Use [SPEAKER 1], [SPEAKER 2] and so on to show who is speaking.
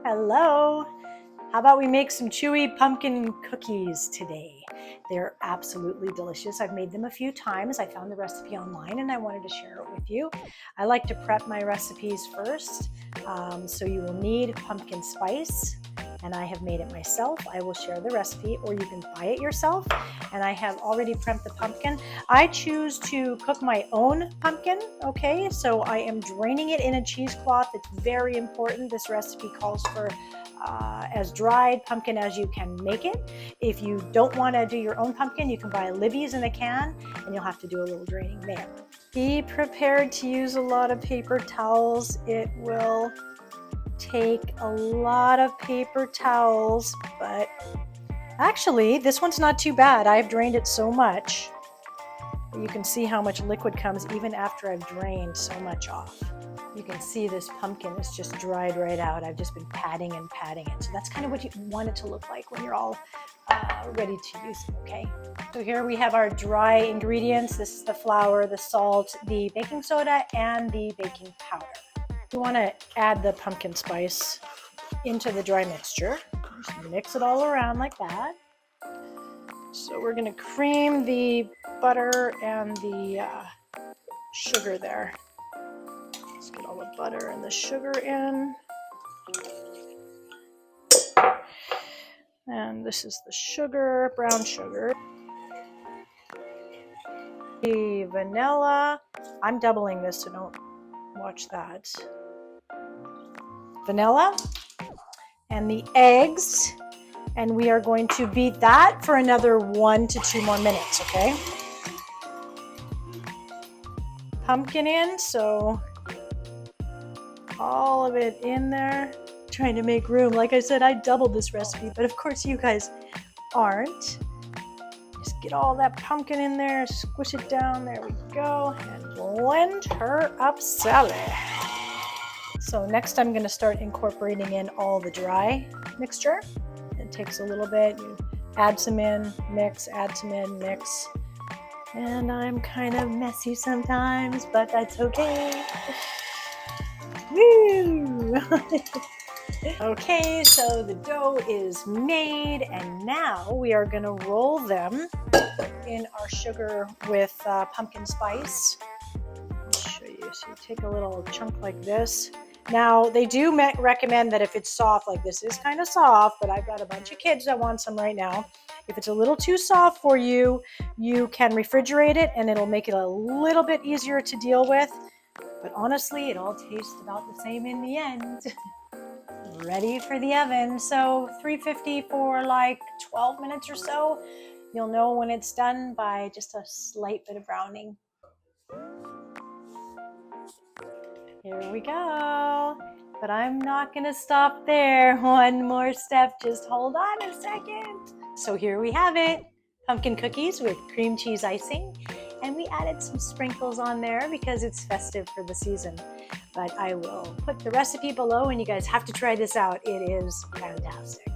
[SPEAKER 1] Hello! How about we make some chewy pumpkin cookies today? They're absolutely delicious. I've made them a few times. I found the recipe online and I wanted to share it with you. I like to prep my recipes first. So you will need pumpkin spice, and I have made it myself. I will share the recipe, or you can buy it yourself. And I have already prepped the pumpkin. I choose to cook my own pumpkin, okay? So I am draining it in a cheesecloth. It's very important. This recipe calls for as dried pumpkin as you can make it. If you don't want to do your own pumpkin, you can buy Libby's in a can, and you'll have to do a little draining there. Be prepared to use a lot of paper towels. It will take a lot of paper towels, but actually this one's not too bad. I've drained it so much. You can see how much liquid comes even after I've drained so much off. You can see this pumpkin is just dried right out. I've just been patting and patting it. So that's kind of what you want it to look like when you're all ready to use it, okay? So here we have our dry ingredients. This is the flour, the salt, the baking soda, and the baking powder. You want to add the pumpkin spice into the dry mixture. Just mix it all around like that. So we're going to cream the butter and the sugar there. Let's get all the butter and the sugar in. And this is the sugar, brown sugar. The vanilla. I'm doubling this, so don't watch that. Vanilla and the eggs. And we are going to beat that for another 1 to 2 more minutes, okay? Pumpkin in, so all of it in there. Trying to make room. Like I said, I doubled this recipe, but of course you guys aren't. Just get all that pumpkin in there, squish it down, there we go, and blend her up Sally. So next I'm gonna start incorporating in all the dry mixture. It takes a little bit, you add some in, mix, add some in, mix. And I'm kind of messy sometimes, but that's okay. Woo! Okay, so the dough is made, and now we are gonna roll them in our sugar with pumpkin spice. I'll show you. So you take a little chunk like this. Now, they do recommend that if it's soft, like this is kind of soft, but I've got a bunch of kids that want some right now. If it's a little too soft for you, you can refrigerate it and it'll make it a little bit easier to deal with. But honestly, it all tastes about the same in the end. Ready for the oven. So 350 for like 12 minutes or so. You'll know when it's done by just a slight bit of browning. Here we go. But I'm not gonna stop there. One more step, just hold on a second. So here we have it. Pumpkin cookies with cream cheese icing. And we added some sprinkles on there because it's festive for the season. But I will put the recipe below and you guys have to try this out. It is fantastic.